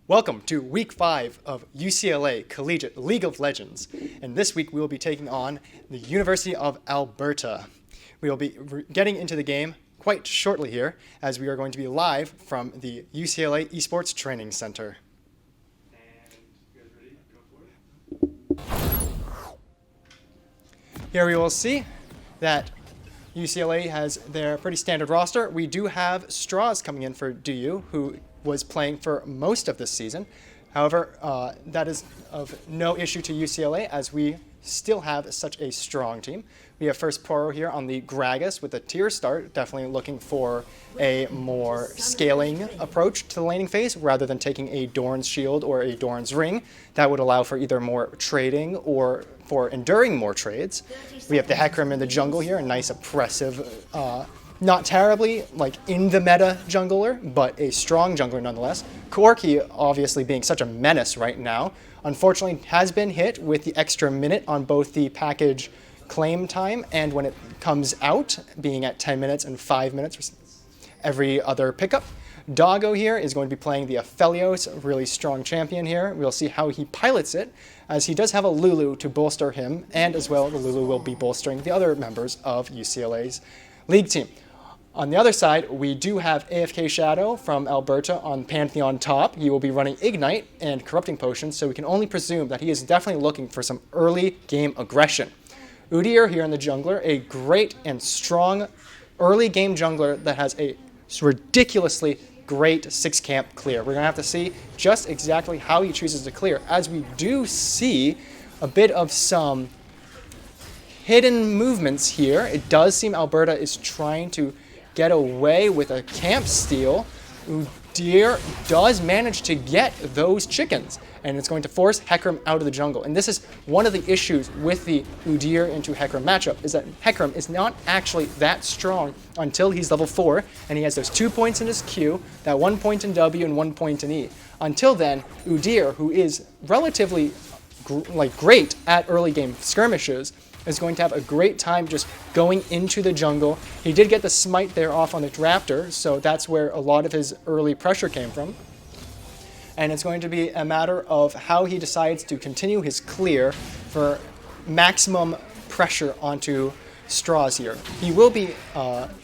Welcome to Week 5 of UCLA Collegiate League of Legends, and this week we will be taking on the University of Alberta. We will be getting into the game quite shortly here, as we are going to be live from the UCLA Esports Training Center. And you guys ready? Go for it. Here we will see that UCLA has their pretty standard roster. We do have Straws coming in for DU, who was playing for most of this season. However, that is of no issue to UCLA, as we still have such a strong team. We have First Poro here on the Gragas with a tier start, definitely looking for a more scaling approach to the laning phase rather than taking a Dorn's Shield or a Dorn's Ring. That would allow for either more trading or for enduring more trades. We have the Hecarim in the jungle here, a nice oppressive, not terribly like in the meta jungler, but a strong jungler nonetheless. Corki obviously being such a menace right now, unfortunately has been hit with the extra minute on both the package claim time and when it comes out, being at 10 minutes and 5 minutes every other pickup. Doggo here is going to be playing the Aphelios, a really strong champion here. We'll see how he pilots it, as he does have a Lulu to bolster him, and as well the Lulu will be bolstering the other members of UCLA's league team. On the other side, we do have AFK Shadow from Alberta on Pantheon top. He will be running Ignite and Corrupting Potions, so we can only presume that he is definitely looking for some early game aggression. Udyr here in the jungler, a great and strong early game jungler that has a ridiculously great 6-camp clear. We're going to have to see just exactly how he chooses to clear, as we do see a bit of some hidden movements here. It does seem Alberta is trying to get away with a camp steal. Udyr does manage to get those chickens, and it's going to force Hecarim out of the jungle. And this is one of the issues with the Udyr into Hecarim matchup, is that Hecarim is not actually that strong until he's level 4, and he has those 2 points in his Q, that 1 point in W and 1 point in E. Until then, Udyr, who is relatively great at early game skirmishes, is going to have a great time just going into the jungle. He did get the smite there off on the Raptor, so that's where a lot of his early pressure came from. And it's going to be a matter of how he decides to continue his clear for maximum pressure onto Straws here. He will be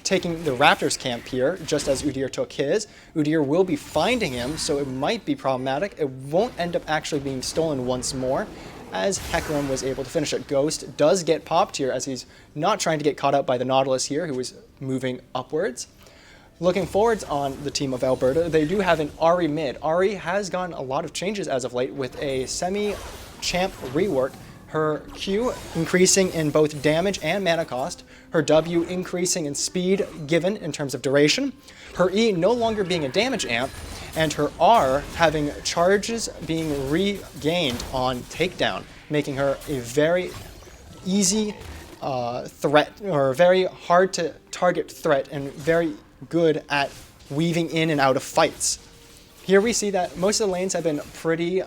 taking the Raptor's camp here, just as Udyr took his. Udyr will be finding him, so it might be problematic. It won't end up actually being stolen once more, as Hecarim was able to finish it. Ghost does get popped here, as he's not trying to get caught up by the Nautilus here, who is moving upwards. Looking forwards on the team of Alberta, they do have an Ahri mid. Ahri has gotten a lot of changes as of late with a semi-champ rework. Her Q increasing in both damage and mana cost, her W increasing in speed given in terms of duration, her E no longer being a damage amp, and her R having charges being regained on takedown, making her a very easy threat, or a very hard to target threat, and very good at weaving in and out of fights. Here we see that most of the lanes have been pretty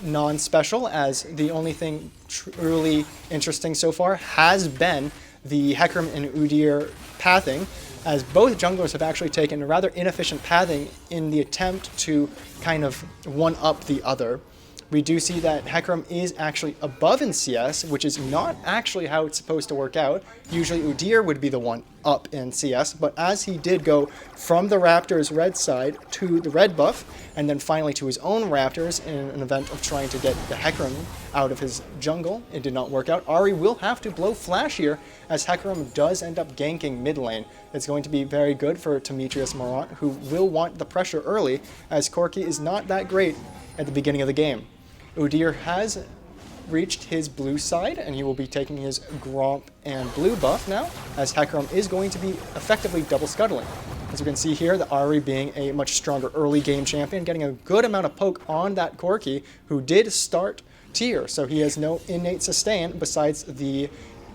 non-special, as the only thing truly interesting so far has been the Hecarim and Udyr pathing, as both junglers have actually taken a rather inefficient pathing in the attempt to kind of one-up the other. We do see that Hecarim is actually above in CS, which is not actually how it's supposed to work out. Usually Udyr would be the one up in CS, but as he did go from the Raptors' red side to the red buff, and then finally to his own Raptors in an event of trying to get the Hecarim out of his jungle, it did not work out. Ahri will have to blow flash here, as Hecarim does end up ganking mid lane. It's going to be very good for Temetrius Morant, who will want the pressure early, as Corki is not that great at the beginning of the game. Udyr has reached his blue side, and he will be taking his Gromp and blue buff now, as Hecarim is going to be effectively double scuttling. As we can see here, the Ahri being a much stronger early game champion, getting a good amount of poke on that Corki, who did start tier, so he has no innate sustain besides the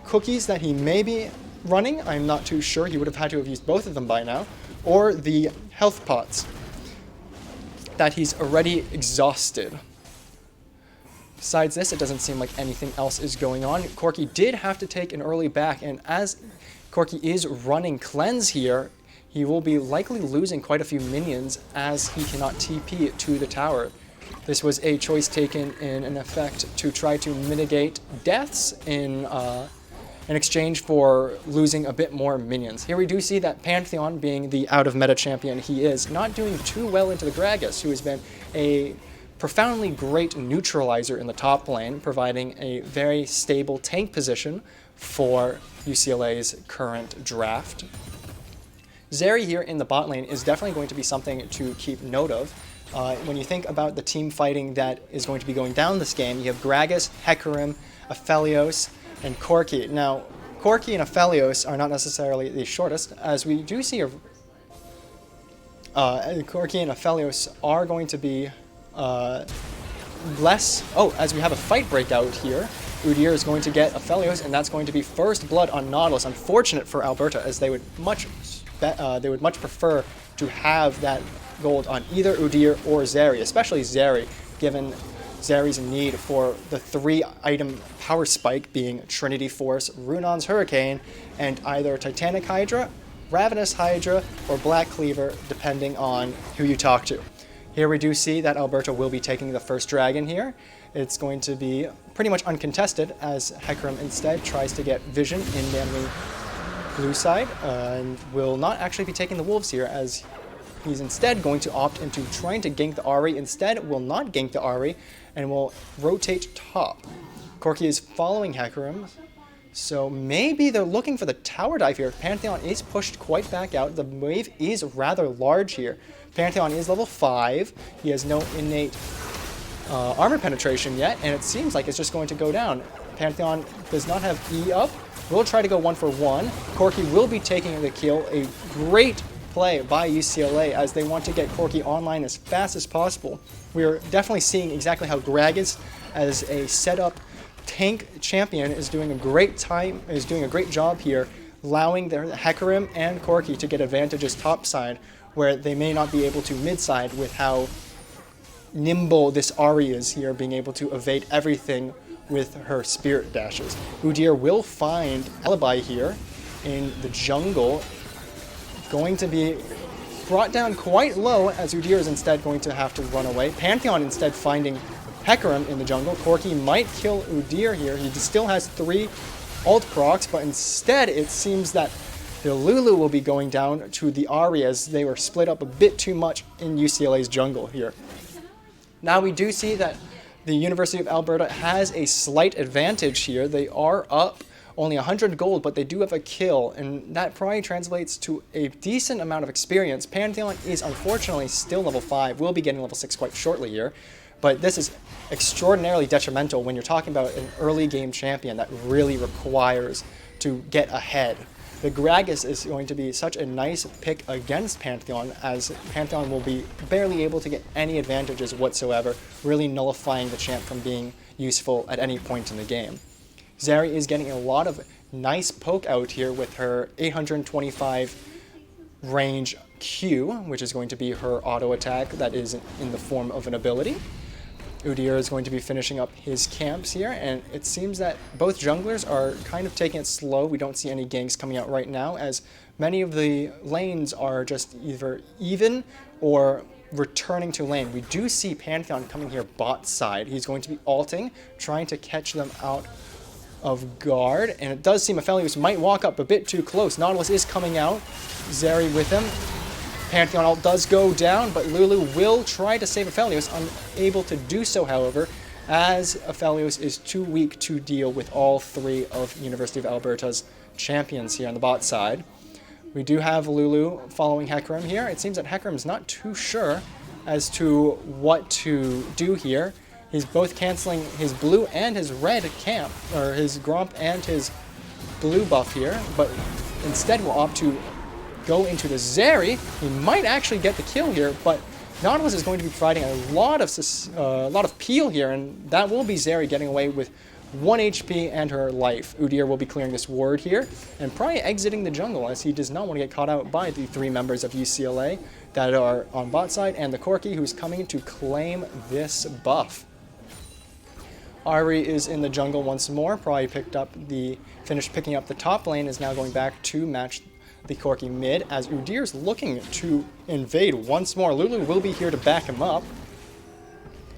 cookies that he may be running. I'm not too sure. He would have had to have used both of them by now, or the health pots that he's already exhausted. Besides this, it doesn't seem like anything else is going on. Corki did have to take an early back, and as Corki is running cleanse here, he will be likely losing quite a few minions as he cannot TP to the tower. This was a choice taken in an effect to try to mitigate deaths in exchange for losing a bit more minions. Here we do see that Pantheon, being the out-of-meta champion he is, not doing too well into the Gragas, who has been a profoundly great neutralizer in the top lane, providing a very stable tank position for UCLA's current draft. Zeri here in the bot lane is definitely going to be something to keep note of. When you think about the team fighting that is going to be going down this game, you have Gragas, Hecarim, Aphelios, and Corki. Now, Corki and Aphelios are not necessarily the shortest, as we do see Corki and Aphelios are going to be less... Oh, as we have a fight breakout here, Udyr is going to get Aphelios, and that's going to be first blood on Nautilus. Unfortunate for Alberta, as they would much prefer to have that gold on either Udyr or Zeri, especially Zeri, given Zeri's need for the 3-item power spike being Trinity Force, Runon's Hurricane, and either Titanic Hydra, Ravenous Hydra, or Black Cleaver, depending on who you talk to. Here we do see that Alberta will be taking the first dragon here. It's going to be pretty much uncontested, as Hecarim instead tries to get vision in the blue side, and will not actually be taking the wolves here, as he's instead going to opt into trying to gank the Ahri. Instead, will not gank the Ahri, and will rotate top. Corki is following Hecarim, so maybe they're looking for the tower dive here. Pantheon is pushed quite back out. The wave is rather large here. Pantheon is level 5. He has no innate armor penetration yet, and it seems like it's just going to go down. Pantheon does not have E up. We'll try to go 1-for-1. Corki will be taking the kill. A great play by UCLA, as they want to get Corki online as fast as possible. We're definitely seeing exactly how Gragas, as a setup tank champion, is doing a great job here, allowing their Hecarim and Corki to get advantages topside, where they may not be able to midside with how nimble this Ahri is here, being able to evade everything with her spirit dashes. Udyr will find Alibye here in the jungle, going to be brought down quite low, as Udyr is instead going to have to run away. Pantheon instead finding Hecarim in the jungle. Corki might kill Udyr here. He still has 3 ult procs, but instead it seems that the Lulu will be going down to the Ahri, as they were split up a bit too much in UCLA's jungle here. Now we do see that the University of Alberta has a slight advantage here. They are up only 100 gold, but they do have a kill, and that probably translates to a decent amount of experience. Pantheon is unfortunately still level 5, will be getting level 6 quite shortly here, but this is extraordinarily detrimental when you're talking about an early game champion that really requires to get ahead. The Gragas is going to be such a nice pick against Pantheon, as Pantheon will be barely able to get any advantages whatsoever, really nullifying the champ from being useful at any point in the game. Zeri is getting a lot of nice poke out here with her 825 range Q, which is going to be her auto attack that is in the form of an ability. Udyr is going to be finishing up his camps here, and it seems that both junglers are kind of taking it slow. We don't see any ganks coming out right now, as many of the lanes are just either even or returning to lane. We do see Pantheon coming here bot side. He's going to be ulting, trying to catch them out of guard, and it does seem Aphelios might walk up a bit too close. Nautilus is coming out, Zeri with him. Pantheon ult does go down, but Lulu will try to save Aphelios, unable to do so, however, as Aphelios is too weak to deal with all 3 of University of Alberta's champions here on the bot side. We do have Lulu following Hecarim here. It seems that Hecarim's not too sure as to what to do here. He's both canceling his blue and his red camp, or his Gromp and his blue buff here, but instead will opt to go into the Zeri. He might actually get the kill here, but Nautilus is going to be providing a lot of peel here, and that will be Zeri getting away with 1 HP and her life. Udyr will be clearing this ward here, and probably exiting the jungle, as he does not want to get caught out by the 3 members of UCLA that are on bot side, and the Corki, who's coming to claim this buff. Ahri is in the jungle once more, probably finished picking up the top lane, is now going back to match the Corki mid, as Udyr's looking to invade once more. Lulu will be here to back him up.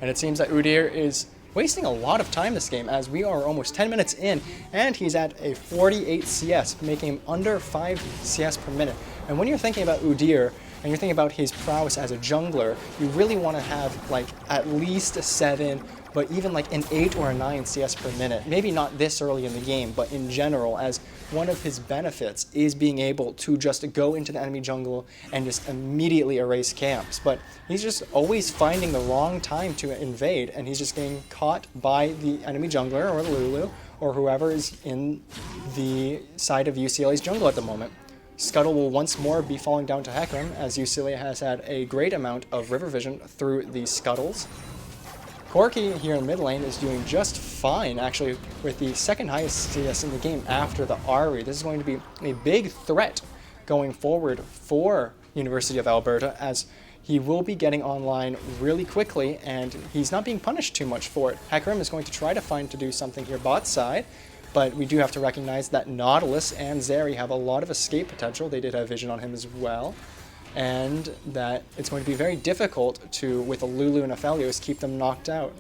And it seems that Udyr is wasting a lot of time this game, as we are almost 10 minutes in, and he's at a 48 CS, making him under 5 CS per minute. And when you're thinking about Udyr, and you're thinking about his prowess as a jungler, you really want to have like at least a 7, but even like an 8 or a 9 CS per minute. Maybe not this early in the game, but in general, as one of his benefits is being able to just go into the enemy jungle and just immediately erase camps. But he's just always finding the wrong time to invade, and he's just getting caught by the enemy jungler or Lulu or whoever is in the side of UCLA's jungle at the moment. Scuttle will once more be falling down to Hecarim, as UCLA has had a great amount of river vision through the Scuttles. Corki here in mid lane is doing just fine, actually, with the second highest CS in the game after the Ahri. This is going to be a big threat going forward for University of Alberta, as he will be getting online really quickly, and he's not being punished too much for it. Hecarim is going to try to do something here bot side, but we do have to recognize that Nautilus and Zeri have a lot of escape potential. They did have vision on him as well. And that it's going to be very difficult to, with a Lulu and a Aphelios, keep them knocked out.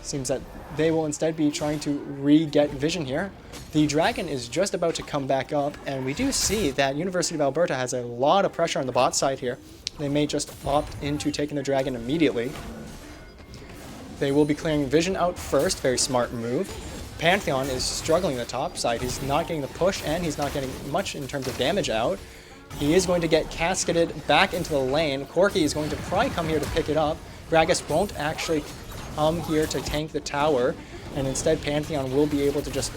Seems that they will instead be trying to re-get vision here. The dragon is just about to come back up, and we do see that University of Alberta has a lot of pressure on the bot side here. They may just opt into taking the dragon immediately. They will be clearing vision out first, very smart move. Pantheon is struggling the top side. He's not getting the push, and he's not getting much in terms of damage out. He is going to get casketed back into the lane. Corki is going to probably come here to pick it up. Gragas won't actually come here to tank the tower, and instead Pantheon will be able to just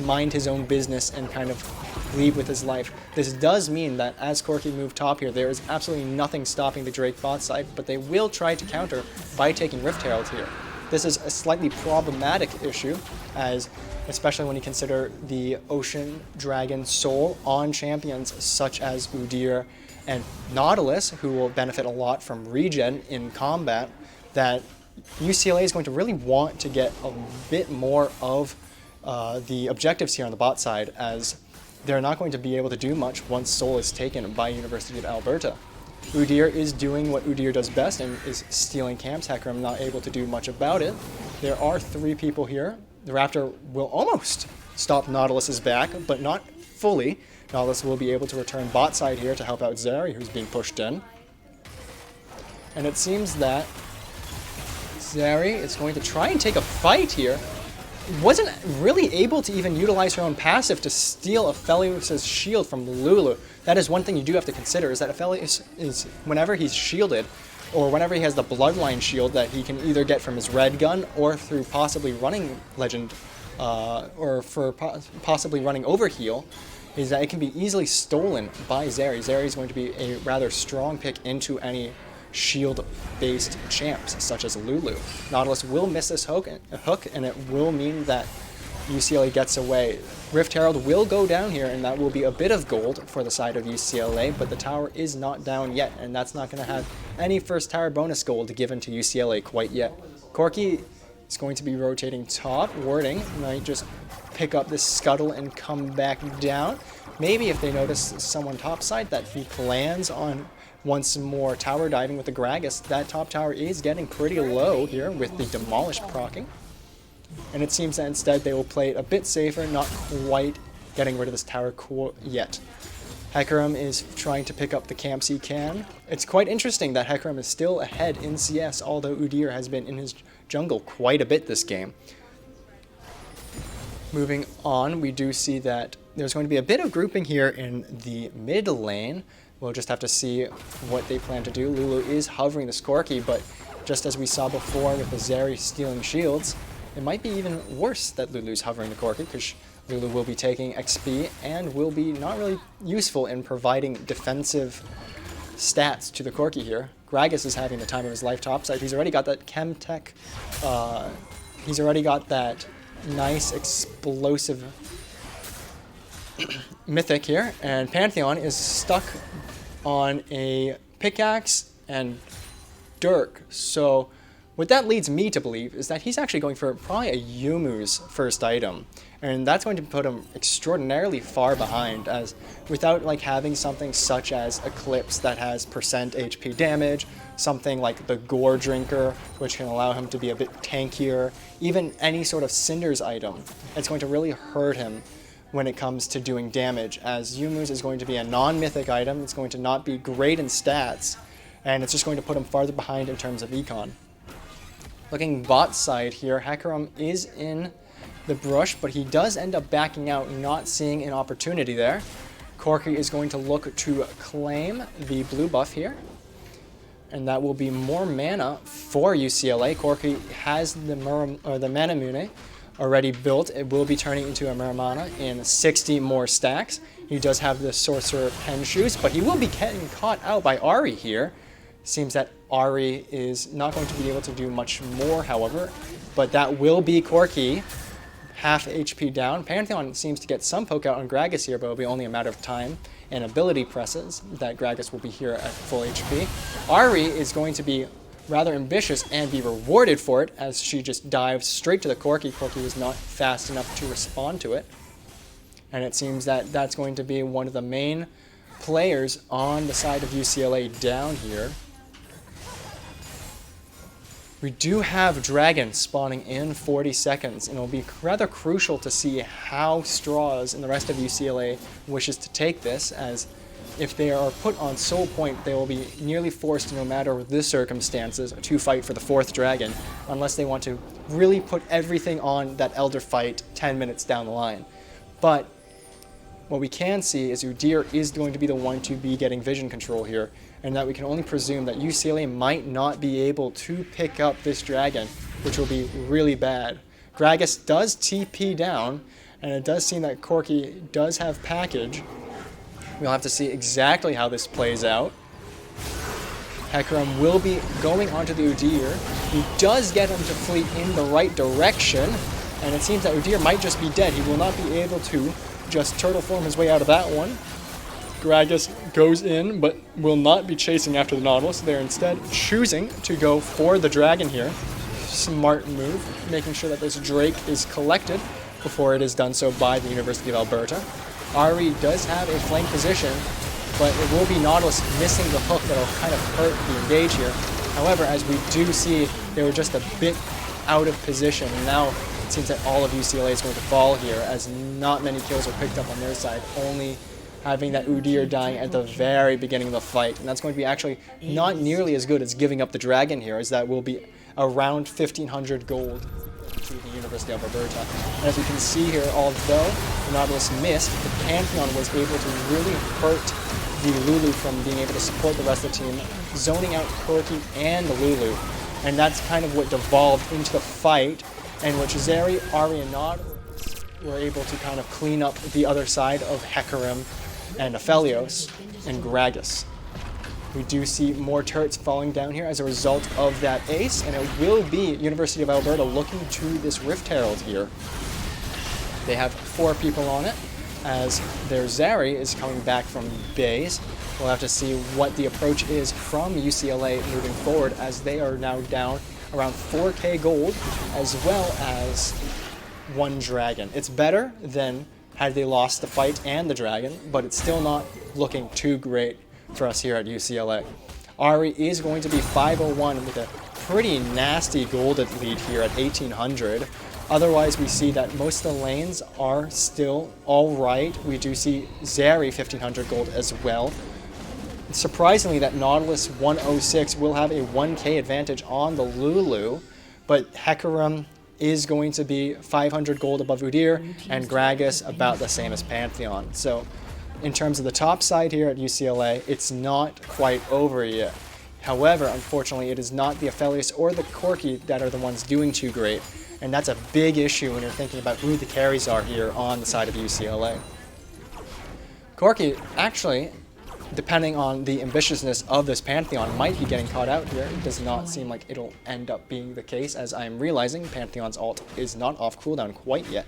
mind his own business and kind of leave with his life. This does mean that as Corki move top here, there is absolutely nothing stopping the Drake bot side, but they will try to counter by taking Rift Herald here. This is a slightly problematic issue, as especially when you consider the Ocean Dragon Soul on champions such as Udyr and Nautilus, who will benefit a lot from regen in combat, that UCLA is going to really want to get a bit more of the objectives here on the bot side, as they're not going to be able to do much once Soul is taken by University of Alberta. Udyr is doing what Udyr does best and is stealing camps. Hecarim not able to do much about it. There are 3 people here. The Raptor will almost stop Nautilus's back, but not fully. Nautilus will be able to return bot side here to help out Zeri, who's being pushed in. And it seems that Zeri is going to try and take a fight here. Wasn't really able to even utilize her own passive to steal Aphelios' shield from Lulu. That is one thing you do have to consider, is that Aphelios is, whenever he's shielded, or whenever he has the Bloodline shield that he can either get from his red gun or through possibly running Legend, or for possibly running Overheal, is that it can be easily stolen by Zeri. Zeri is going to be a rather strong pick into any shield-based champs, such as Lulu. Nautilus will miss this hook, and it will mean that UCLA gets away. Rift Herald will go down here, and that will be a bit of gold for the side of UCLA, but the tower is not down yet, and that's not going to have any first tower bonus gold given to UCLA quite yet. Corki is going to be rotating top. Warding might just pick up this scuttle and come back down. Maybe if they notice someone topside that he plans on once more tower diving with the Gragas. That top tower is getting pretty low here with the Demolish proccing. And it seems that instead they will play it a bit safer, not quite getting rid of this tower yet. Hecarim is trying to pick up the camps he can. It's quite interesting that Hecarim is still ahead in CS, although Udyr has been in his jungle quite a bit this game. Moving on, we do see that there's going to be a bit of grouping here in the mid lane. We'll just have to see what they plan to do. Lulu is hovering the Corki, but just as we saw before with the Zeri stealing shields, it might be even worse that Lulu's hovering the Corki, because Lulu will be taking XP and will be not really useful in providing defensive stats to the Corki here. Gragas is having the time of his life topside. He's already got that Chemtech, he's already got that nice explosive mythic here, and Pantheon is stuck on a pickaxe and Dirk, so What that leads me to believe is that he's actually going for probably a Yumu's first item. And that's going to put him extraordinarily far behind, as without like having something such as Eclipse that has percent HP damage, something like the Gore Drinker, which can allow him to be a bit tankier, even any sort of Cinders item, it's going to really hurt him when it comes to doing damage, as Yumu's is going to be a non-mythic item, it's going to not be great in stats, and it's just going to put him farther behind in terms of econ. Looking bot side here, Hecarim is in the brush, but he does end up backing out, not seeing an opportunity there. Corki is going to look to claim the blue buff here, and that will be more mana for UCLA. Corki has the Mana Mune already built. It will be turning into a Muramana in 60 more stacks. He does have the Sorcerer Pen Shoes, but he will be getting caught out by Ahri here. Seems that Ahri is not going to be able to do much more, however, but that will be Corki. Half HP down. Pantheon seems to get some poke out on Gragas here, but it'll be only a matter of time and ability presses that Gragas will be here at full HP. Ahri is going to be rather ambitious and be rewarded for it, as she just dives straight to the Corki. Corki was not fast enough to respond to it. And it seems that that's going to be one of the main players on the side of UCLA down here. We do have Dragon spawning in 40 seconds, and it'll be rather crucial to see how Straws and the rest of UCLA wishes to take this, as if they are put on Soul Point, they will be nearly forced, no matter the circumstances, to fight for the 4th Dragon, unless they want to really put everything on that Elder fight 10 minutes down the line. But what we can see is Udyr is going to be the one to be getting vision control here, and that we can only presume that UCLA might not be able to pick up this dragon, which will be really bad. Gragas does TP down, and it does seem that Corki does have package. We'll have to see exactly how this plays out. Hecarim will be going onto the Udyr. He does get him to flee in the right direction, and it seems that Udyr might just be dead. He will not be able to just turtle form his way out of that one. Gragas goes in, but will not be chasing after the Nautilus. They're instead choosing to go for the dragon here. Smart move, making sure that this Drake is collected before it is done so by the University of Alberta. Ahri does have a flank position, but it will be Nautilus missing the hook that will kind of hurt the engage here. However, as we do see, they were just a bit out of position, and now it seems that all of UCLA is going to fall here, as not many kills are picked up on their side, only having that Udyr dying at the very beginning of the fight. And that's going to be actually not nearly as good as giving up the dragon here, as that will be around 1,500 gold to the University of Alberta. And as we can see here, although the Nautilus missed, the Pantheon was able to really hurt the Lulu from being able to support the rest of the team, zoning out Corki and the Lulu. And that's kind of what devolved into the fight, in which Zeri, Ahri, and Nautilus were able to kind of clean up the other side of Hecarim and Aphelios and Gragas. We do see more turrets falling down here as a result of that ace, and it will be University of Alberta looking to this Rift Herald here. They have 4 people on it, as their Zeri is coming back from base. We'll have to see what the approach is from UCLA moving forward, as they are now down around 4k gold, as well as 1 dragon. It's better than had they lost the fight and the dragon, but it's still not looking too great for us here at UCLA. Ahri is going to be 501 with a pretty nasty golded lead here at 1,800. Otherwise, we see that most of the lanes are still all right. We do see Zeri 1,500 gold as well. Surprisingly, that Nautilus 106 will have a 1k advantage on the Lulu, but Hecarim is going to be 500 gold above Udyr, and Gragas about the same as Pantheon. So in terms of the top side here at UCLA, it's not quite over yet. However, unfortunately, it is not the Aphelios or the Corki that are the ones doing too great, and that's a big issue when you're thinking about who the carries are here on the side of UCLA. Corki, actually, depending on the ambitiousness of this Pantheon, might be getting caught out here. It does not seem like it'll end up being the case, as I'm realizing Pantheon's ult is not off cooldown quite yet.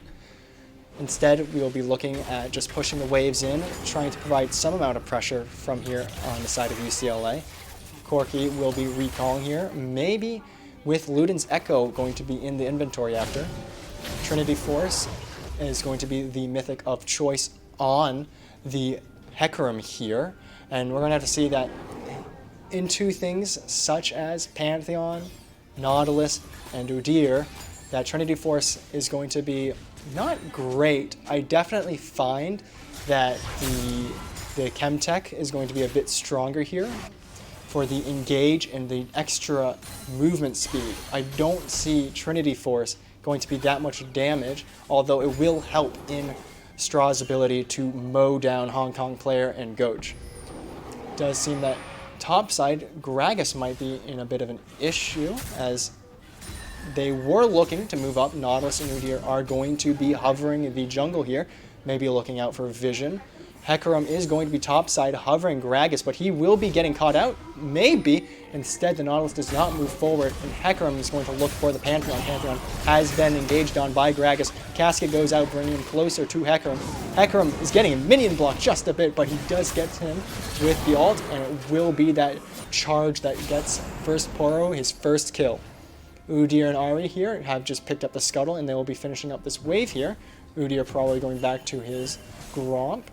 Instead, we'll be looking at just pushing the waves in, trying to provide some amount of pressure from here on the side of UCLA. Corki will be recalling here, maybe with Luden's Echo going to be in the inventory after. Trinity Force is going to be the mythic of choice on the Hecarim here. And we're going to have to see that into things such as Pantheon, Nautilus, and Udyr, that Trinity Force is going to be not great. I definitely find that the Chemtech is going to be a bit stronger here for the engage and the extra movement speed. I don't see Trinity Force going to be that much damage, although it will help in Straw's ability to mow down Hong Kong player and Goach. It does seem that topside, Gragas might be in a bit of an issue, as they were looking to move up. Nautilus and Udyr are going to be hovering the jungle here, maybe looking out for vision. Hecarim is going to be topside hovering Gragas, but he will be getting caught out, maybe. Instead, the Nautilus does not move forward, and Hecarim is going to look for the Pantheon. Pantheon has been engaged on by Gragas. Casket goes out, bringing him closer to Hecarim. Hecarim is getting a minion block just a bit, but he does get him with the ult, and it will be that charge that gets First Poro his first kill. Udyr and Ahri here have just picked up the scuttle, and they will be finishing up this wave here. Udyr probably going back to his Gromp.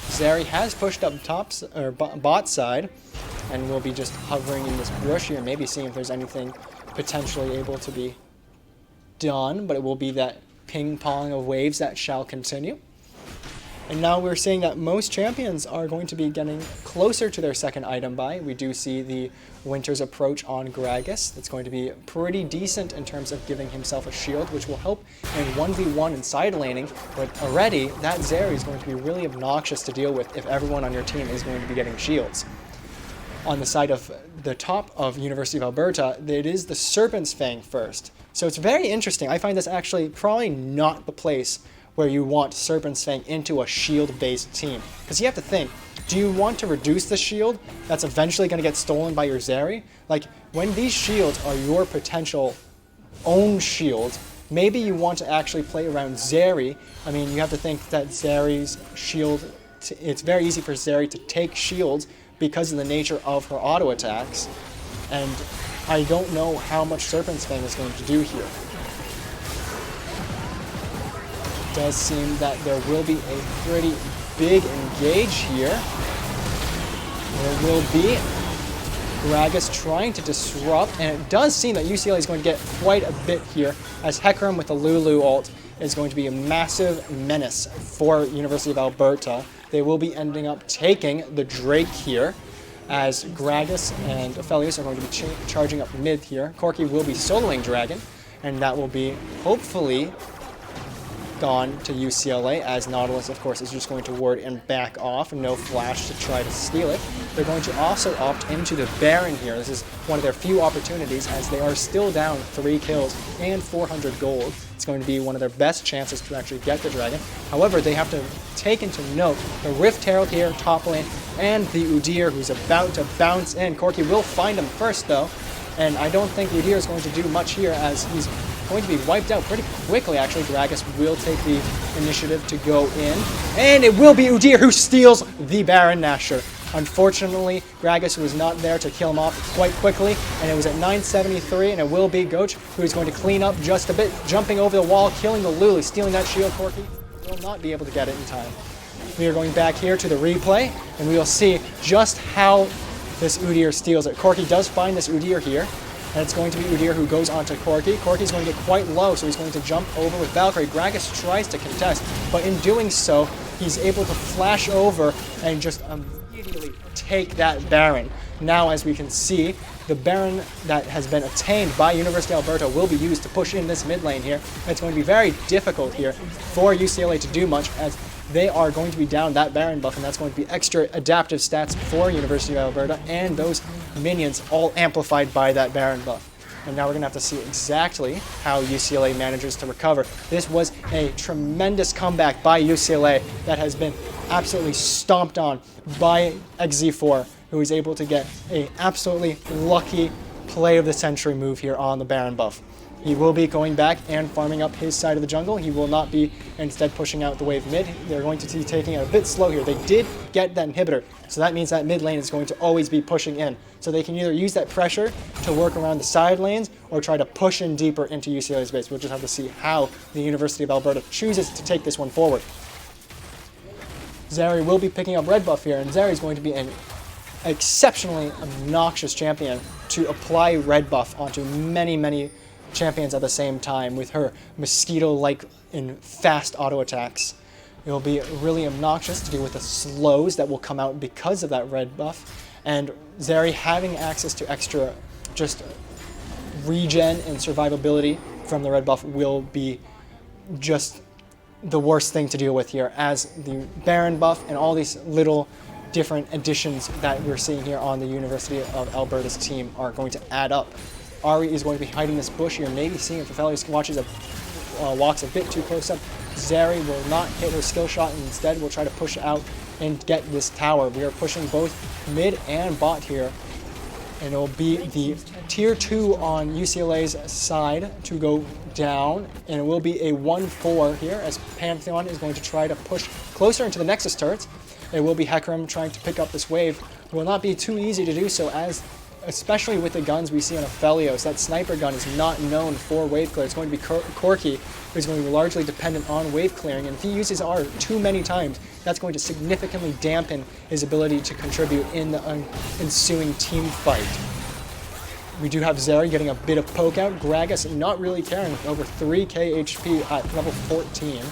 Zeri has pushed up bot side, and will be just hovering in this bush here, maybe seeing if there's anything potentially able to be done, but it will be that ping-pong of waves that shall continue. And now we're seeing that most champions are going to be getting closer to their second item buy. We do see the Winter's Approach on Gragas. That's going to be pretty decent in terms of giving himself a shield, which will help in 1v1 and side laning. But already, that Zeri is going to be really obnoxious to deal with if everyone on your team is going to be getting shields. On the side of the top of University of Alberta, it is the Serpent's Fang first. So it's very interesting. I find this actually probably not the place where you want Serpent's Fang into a shield-based team. Because you have to think, do you want to reduce the shield that's eventually going to get stolen by your Zeri? Like, when these shields are your potential own shield, maybe you want to actually play around Zeri. I mean, you have to think that Zeri's shield, it's very easy for Zeri to take shields because of the nature of her auto attacks. And I don't know how much Serpent's Fang is going to do here. It does seem that there will be a pretty big engage here. There will be Gragas trying to disrupt, and it does seem that UCLA is going to get quite a bit here, as Hecarim with the Lulu ult is going to be a massive menace for University of Alberta. They will be ending up taking the Drake here, as Gragas and Aphelios are going to be charging up mid here. Corki will be soloing Dragon, and that will be hopefully gone to UCLA, as Nautilus, of course, is just going to ward and back off. No flash to try to steal it. They're going to also opt into the Baron here. This is one of their few opportunities, as they are still down 3 kills and 400 gold. It's going to be one of their best chances to actually get the Dragon. However, they have to take into note the Rift Herald here, top lane, and the Udyr, who's about to bounce in. Corki will find him first, though, and I don't think Udyr is going to do much here, as he's going to be wiped out pretty quickly. Actually, Gragas will take the initiative to go in, and it will be Udyr who steals the Baron Nashor. Unfortunately, Gragas was not there to kill him off quite quickly, and it was at 973, and it will be Goach who is going to clean up just a bit, jumping over the wall, killing the Lulu, stealing that shield. Corki will not be able to get it in time. We are going back here to the replay, and we will see just how this Udyr steals it. Corki does find this Udyr here, and it's going to be Udyr who goes onto Corki. Corki's going to get quite low, so he's going to jump over with Valkyrie. Gragas tries to contest, but in doing so, he's able to flash over and just immediately take that Baron. Now, as we can see, the Baron that has been attained by University of Alberta will be used to push in this mid lane here. It's going to be very difficult here for UCLA to do much, as they are going to be down that Baron buff, and that's going to be extra adaptive stats for University of Alberta, and those minions all amplified by that Baron buff. And now we're going to have to see exactly how UCLA manages to recover. This was a tremendous comeback by UCLA that has been absolutely stomped on by XZ4, who is able to get a absolutely lucky play of the century move here on the Baron buff. He will be going back and farming up his side of the jungle. He will not be instead pushing out the wave mid. They're going to be taking it a bit slow here. They did get that inhibitor, so that means that mid lane is going to always be pushing in. So they can either use that pressure to work around the side lanes or try to push in deeper into UCLA's base. We'll just have to see how the University of Alberta chooses to take this one forward. Zeri will be picking up red buff here, and Zeri is going to be an exceptionally obnoxious champion to apply red buff onto many champions at the same time with her mosquito-like and fast auto attacks. It will be really obnoxious to deal with the slows that will come out because of that red buff, and Zeri having access to extra just regen and survivability from the red buff will be just the worst thing to deal with here, as the Baron buff and all these little different additions that we're seeing here on the University of Alberta's team are going to add up. Ahri is going to be hiding this bush here, maybe seeing if Aphelios walks a bit too close up. Zeri will not hit her skill shot and instead will try to push out and get this tower. We are pushing both mid and bot here, and it will be the tier 2 on UCLA's side to go down, and it will be a 1-4 here as Pantheon is going to try to push closer into the Nexus turrets. It will be Hecarim trying to pick up this wave. It will not be too easy to do so, as especially with the guns we see on Aphelios. That sniper gun is not known for wave clear. It's going to be Corki, who's going to be largely dependent on wave clearing, and if he uses R too many times, that's going to significantly dampen his ability to contribute in the ensuing team fight. We do have Zeri getting a bit of poke out. Gragas not really caring with over 3k HP at level 14.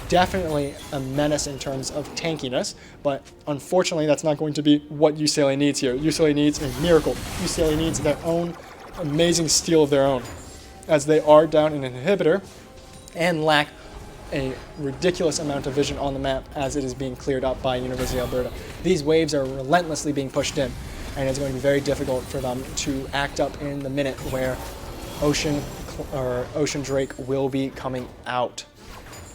Definitely a menace in terms of tankiness, but unfortunately that's not going to be what UCLA needs here. UCLA needs a miracle. UCLA needs their own amazing steal of their own, as they are down an inhibitor and lack a ridiculous amount of vision on the map as it is being cleared up by University of Alberta. These waves are relentlessly being pushed in, and it's going to be very difficult for them to act up in the minute where Ocean Drake will be coming out.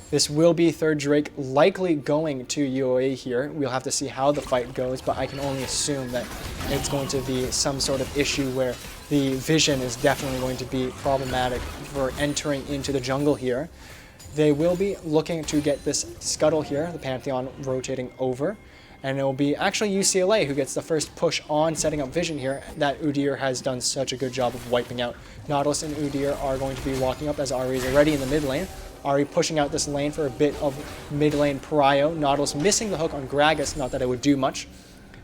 This will be third Drake likely going to UOA here. We'll have to see how the fight goes, but I can only assume that it's going to be some sort of issue where the vision is definitely going to be problematic for entering into the jungle here. They will be looking to get this scuttle here, the Pantheon rotating over, and it will be actually UCLA who gets the first push on setting up vision here that Udyr has done such a good job of wiping out. Nautilus and Udyr are going to be walking up as Ahri is already in the mid lane. Ahri pushing out this lane for a bit of mid lane prio. Nautilus missing the hook on Gragas, not that it would do much.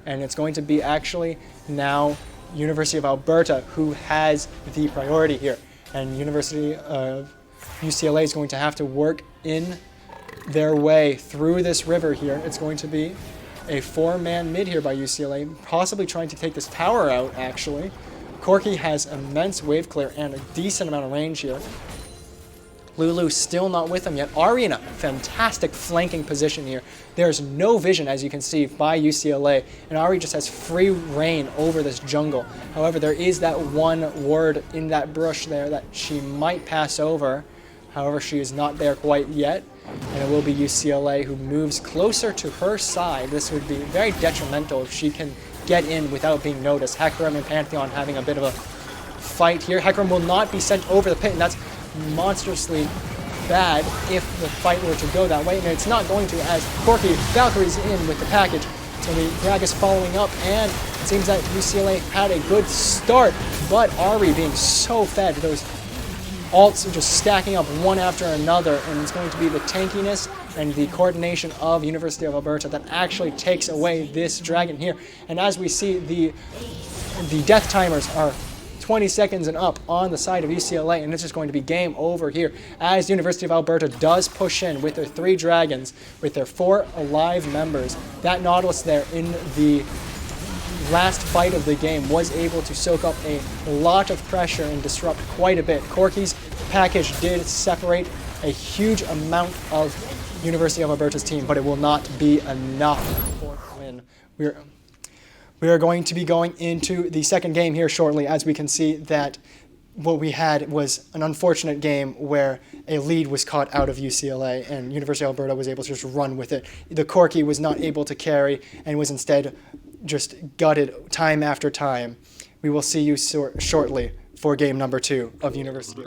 And it's going to be actually now University of Alberta who has the priority here. And University of UCLA is going to have to work in their way through this river here. It's going to be a 4-man mid here by UCLA, possibly trying to take this tower out actually. Corki has immense wave clear and a decent amount of range here. Lulu still not with him yet. Ahri in a fantastic flanking position here. There's no vision, as you can see, by UCLA, and Ahri just has free reign over this jungle. However, there is that one word in that brush there that she might pass over. However, she is not there quite yet, and it will be UCLA who moves closer to her side. This would be very detrimental if she can get in without being noticed. Hecarim and Pantheon having a bit of a fight here. Hecarim will not be sent over the pit, and that's monstrously bad if the fight were to go that way, and it's not going to, as Corki Valkyrie's in with the package. It's going to be Gragas following up, and it seems that UCLA had a good start, but Ahri being so fed, those ults just stacking up one after another, and it's going to be the tankiness and the coordination of University of Alberta that actually takes away this dragon here. And as we see, the death timers are 20 seconds and up on the side of UCLA, and it's just going to be game over here as University of Alberta does push in with their 3 dragons, with their 4 alive members. That Nautilus there in the last fight of the game was able to soak up a lot of pressure and disrupt quite a bit. Corki's package did separate a huge amount of University of Alberta's team, but it will not be enough for the win. We are going to be going into the second game here shortly, as we can see that what we had was an unfortunate game where a lead was caught out of UCLA and University of Alberta was able to just run with it. The Corki was not able to carry and was instead just gutted time after time. We will see you shortly for game number 2 of University.